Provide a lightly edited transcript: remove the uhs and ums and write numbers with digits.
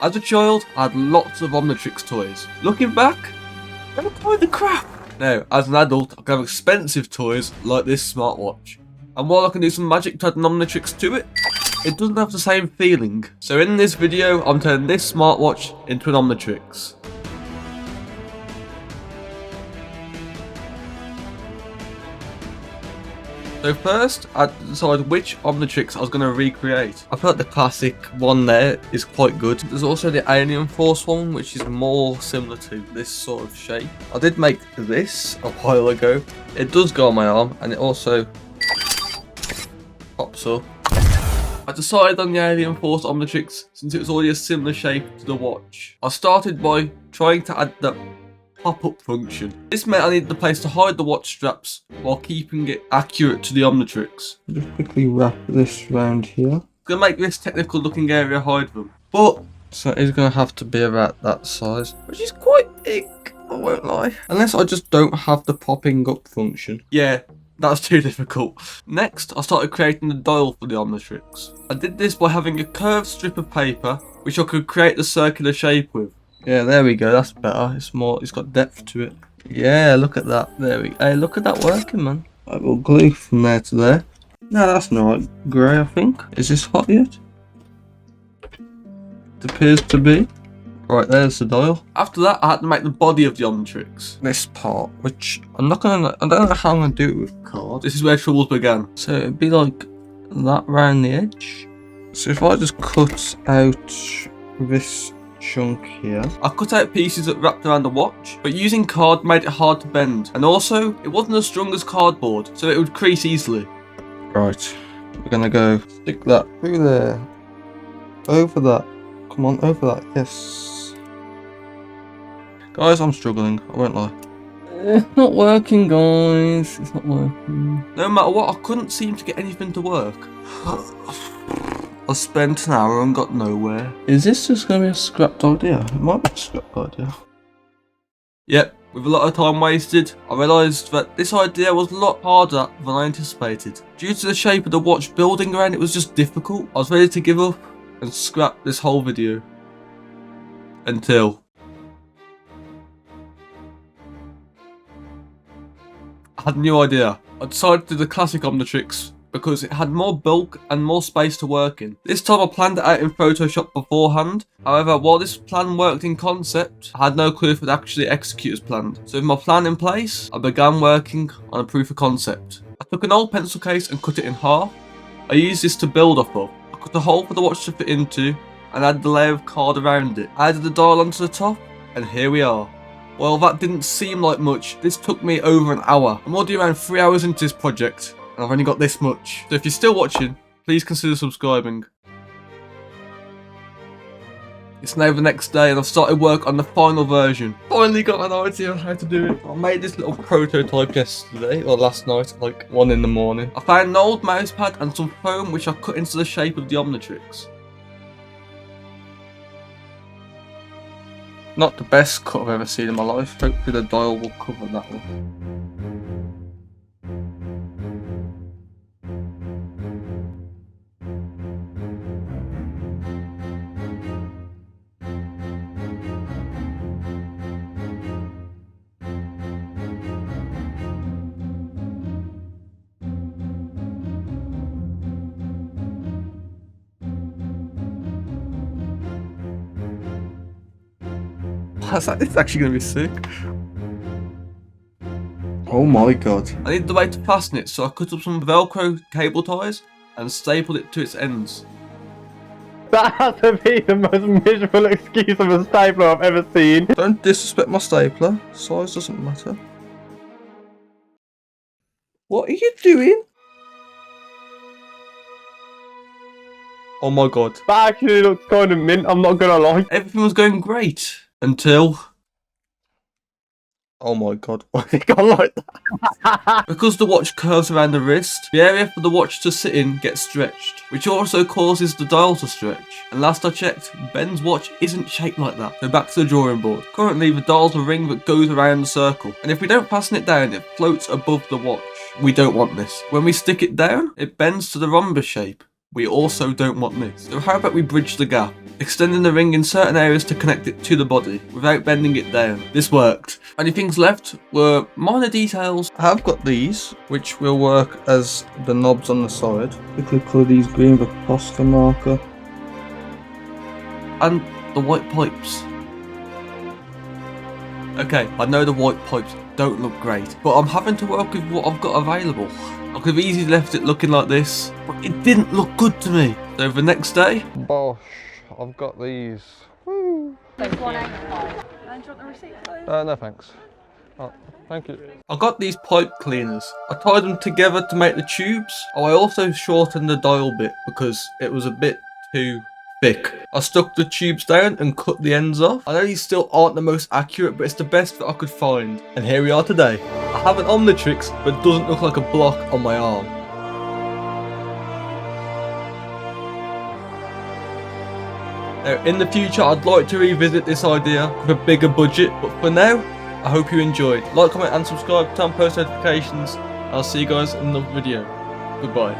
As a child, I had lots of Omnitrix toys. Looking back, they were kind of crap. Now, as an adult, I can have expensive toys like this smartwatch. And while I can do some magic to add an Omnitrix to it, it doesn't have the same feeling. So in this video, I'm turning this smartwatch into an Omnitrix. So first, I had to decide which Omnitrix I was going to recreate. I feel like the classic one there is quite good. There's also the Alien Force one, which is more similar to this sort of shape. I did make this a while ago. It does go on my arm, and it also pops up. I decided on the Alien Force Omnitrix since it was already a similar shape to the watch. I started by trying to add the pop-up function. This meant I needed a place to hide the watch straps while keeping it accurate to the Omnitrix. Just quickly wrap this round here. I'm gonna make this technical looking area hide them, but So it's going to have to be about that size. which is quite big, I won't lie. Unless I just don't have the popping up function. Yeah, that's too difficult. Next, I started creating the dial for the Omnitrix. I did this by having a curved strip of paper which I could create the circular shape with. Yeah, there we go. That's better. It's got depth to it. Yeah, look at that. There we go. Hey, look at that working, man. I will glue from there to there. No, that's not grey, I think. Is this hot yet? It appears to be. Right, there's the dial. After that, I had to make the body of the Omnitrix. This part, which I don't know how I'm gonna do it with card. This is where troubles began. So it'd be like that round the edge. So if I just cut out this chunk here. I cut out pieces that wrapped around the watch, but using card made it hard to bend, and also it wasn't as strong as cardboard, so it would crease easily. Right, we're gonna go stick that through there, over that. Come on, over that. Yes, guys, I'm struggling. I won't lie. It's not working, guys. It's not working. No matter what, I couldn't seem to get anything to work. I spent an hour and got nowhere. Is this just gonna be a scrapped idea? It might be a scrapped idea. Yep, with a lot of time wasted, I realised that this idea was a lot harder than I anticipated. Due to the shape of the watch, building around it was just difficult. I was ready to give up and scrap this whole video. Until I had a new idea. I decided to do the classic Omnitrix because it had more bulk and more space to work in. This time I planned it out in Photoshop beforehand. However, while this plan worked in concept, I had no clue if it would actually execute as planned. So with my plan in place, I began working on a proof of concept. I took an old pencil case and cut it in half. I used this to build off of. I cut a hole for the watch to fit into and added the layer of card around it. I added the dial onto the top, and here we are. Well, that didn't seem like much. This took me over an hour. I'm already around 3 hours into this project, and I've only got this much. So if you're still watching, please consider subscribing. It's now the next day and I've started work on the final version. Finally got an idea on how to do it. I made this little prototype yesterday, or last night, like 1 in the morning. I found an old mouse pad and some foam which I cut into the shape of the Omnitrix. Not the best cut I've ever seen in my life. Hopefully the dial will cover that one. It's actually going to be sick. Oh my god. I needed the way to fasten it, so I cut up some Velcro cable ties and stapled it to its ends. That has to be the most miserable excuse of a stapler I've ever seen. Don't disrespect my stapler. Size doesn't matter. What are you doing? Oh my god. That actually looks kind of mint, I'm not gonna lie. Everything was going great until... Oh my god, why have you gone like that? Because the watch curves around the wrist, the area for the watch to sit in gets stretched, which also causes the dial to stretch. And last I checked, Ben's watch isn't shaped like that. So back to the drawing board. Currently the dial's a ring that goes around the circle, and if we don't fasten it down, it floats above the watch. We don't want this. When we stick it down, it bends to the rhombus shape. We also don't want this. So how about we bridge the gap, extending the ring in certain areas to connect it to the body without bending it down. This worked. Only things left were minor details. I have got these, which will work as the knobs on the side. Quickly colour these green with a Posca marker. And the white pipes. Okay, I know the white pipes don't look great, but I'm having to work with what I've got available. I could have easily left it looking like this, but it didn't look good to me. So the next day, Bosh, I've got these. Woo. It's 185. And do you want the receipt, please? No thanks. Oh, thank you. I got these pipe cleaners. I tied them together to make the tubes. Oh, I also shortened the dial bit because it was a bit too thick. I stuck the tubes down and cut the ends off. I know these still aren't the most accurate, but it's the best that I could find. And here we are today. I have an Omnitrix, but it doesn't look like a block on my arm. Now, in the future, I'd like to revisit this idea with a bigger budget, but for now, I hope you enjoyed. Like, comment and subscribe, turn on post notifications. I'll see you guys in another video. Goodbye.